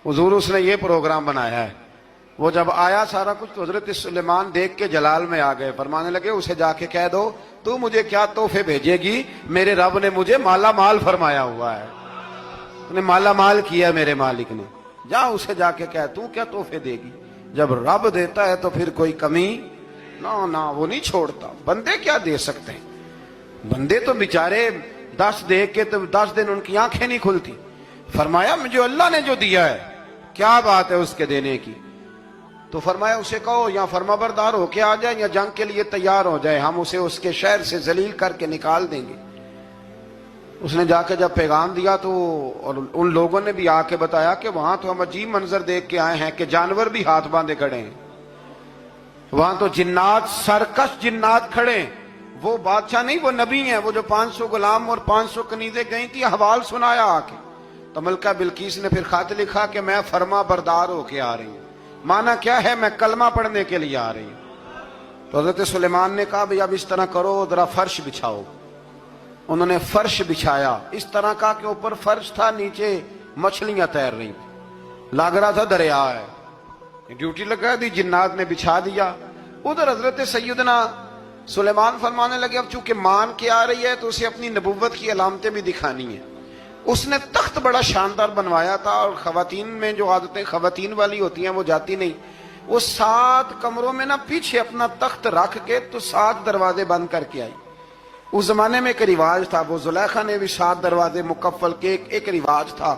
हुजूर उसने ये प्रोग्राम बनाया है। वो जब आया सारा कुछ तो हजरत सुलेमान देख के जलाल में आ गए, फरमाने लगे उसे जाके कह दो तू मुझे क्या तोहफे भेजेगी, मेरे रब ने मुझे माला माल फरमाया हुआ है, तूने माला माल किया मेरे मालिक ने, जा उसे जाके कह तू क्या तोहफे देगी। जब रब देता है तो फिर कोई कमी ना ना वो नहीं छोड़ता। बंदे क्या दे सकते हैं, बंदे तो बेचारे 10 दे के तो 10 दिन उनकी आंखें नहीं खुलती। फरमाया मुझे अल्लाह ने जो दिया है क्या बात है उसके देने की। तो फरमाया उसे कहो या फरमाबरदार होके आ जाए या जंग के लिए तैयार हो जाए, हम उसे उसके शहर से जलील करके निकाल देंगे। उसने जाके जब पैगाम दिया तो और उन लोगों ने भी आके बताया कि वहां तो हम अजीब मंजर देख के आए हैं कि जानवर भी हाथ बांधे खड़े हैं, वहां तो जिन्नात सरकश जिन्नात खड़े। वो बादशाह नहीं वो नबी हैं, वो जो 500 गुलाम और 500 कनीज़ें गई थी हवाल सुनाया आके। तो मलका बिल्कीस ने फिर खत लिखा कि मैं फरमा बरदार होके आ रही हूं। माना क्या है, मैं कलमा पढ़ने के लिए आ रही हूं। तो हजरत सुलेमान ने कहा भाई अब इस तरह करो, जरा फर्श बिछाओ। उन्होंने फर्श बिछाया इस तरह का कि ऊपर फर्श था, नीचे मछलियां तैर रही थी, लग रहा था दरिया है। ड्यूटी लगा दी, जिन्नात ने बिछा दिया। उधर हजरत सैयदना सुलेमान फरमाने लगे अब चूंकि मान के आ रही है तो उसे अपनी नबुव्वत की अलामतें भी दिखानी है। उसने तख्त बड़ा शानदार बनवाया था और खवातीन में जो आदतें खवातीन वाली होती हैं वो जाती नहीं। वो 7 कमरों में ना पीछे अपना तख्त रख के तो 7 दरवाजे बंद करके आई। उस जमाने में एक रिवाज था, वो जुलेखा ने भी 7 दरवाजे मुकफ्फल के एक रिवाज था।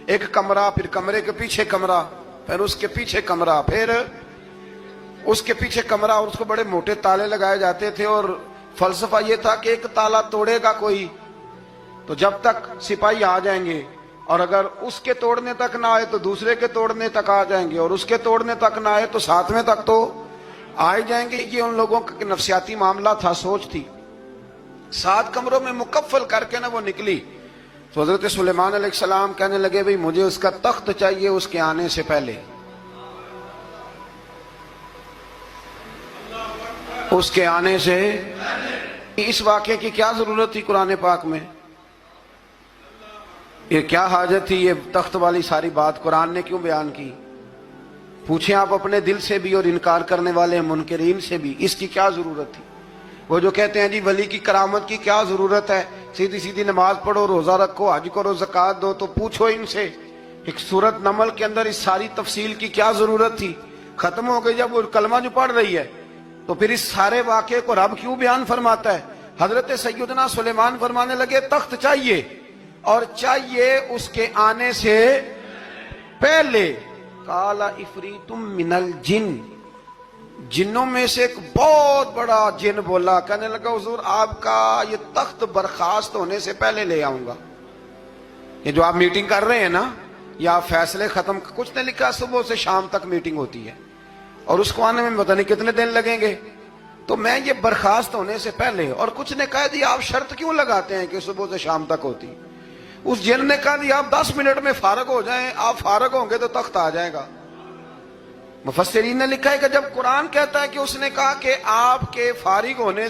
एक कमरा, फिर कमरे के पीछे कमरा, फिर उसके पीछे कमरा, फिर उसके पीछे कमरा, और उसको बड़े मोटे ताले लगाए जाते थे। और फलसफा ये था कि एक ताला तोड़ेगा कोई तो जब तक सिपाही आ जाएंगे, और अगर उसके तोड़ने तक ना आए तो दूसरे के तोड़ने तक आ जाएंगे, और उसके तोड़ने तक ना आए तो 7वें तक तो आ ही जाएंगे। ये उन लोगों का नफसियाती मामला था, सोच थी। 7 कमरों में मुकफ्फल करके ना वो निकली। तो हजरत सुलेमान अलैहिस्सलाम कहने लगे भाई मुझे उसका तख्त चाहिए उसके आने से पहले। उसके आने से इस वाक़े की क्या जरूरत थी कुरान पाक में, ये क्या हाजत थी, ये तख्त वाली सारी बात कुरान ने क्यों बयान की। पूछें आप अपने दिल से भी और इनकार करने वाले मुनकरीन से भी, इसकी क्या जरूरत थी। वो जो कहते हैं जी वली की करामत की क्या जरूरत है, सीधी सीधी नमाज पढ़ो, रोजा रखो, हज करो, ज़कात दो, तो पूछो इनसे एक सूरत नमल के अंदर इस सारी तफसील की क्या जरूरत थी। खत्म हो गई जब वो कलमा जो पढ़ रही है, तो फिर इस सारे वाक़े को रब क्यों बयान फरमाता है। हजरत सैयदना सुलेमान फरमाने लगे तख्त चाहिए, और चाहिए उसके आने से पहले। काला इफरीतुम मिनल जिन, जिन्नों में से एक बहुत बड़ा जिन बोला, कहने लगा हुजूर आपका ये तख्त बर्खास्त होने से पहले ले आऊंगा। ये जो आप मीटिंग कर रहे हैं ना, या आप फैसले खत्म, कुछ ने लिखा सुबह से शाम तक मीटिंग होती है और उसको आने में पता नहीं कितने दिन लगेंगे, तो मैं ये बर्खास्त होने से पहले। और कुछ ने कह दिया आप शर्त क्यों लगाते हैं कि सुबह से शाम तक होती। उस जिन ने कहा दिया आप 10 मिनट में फारग हो जाएं, आप फारग होंगे तो तख्त आ जाएगा। मुफस्सिरीन ने लिखा है कि जब कुरान कहता है कि उसने कहा कि आपके फारिग होने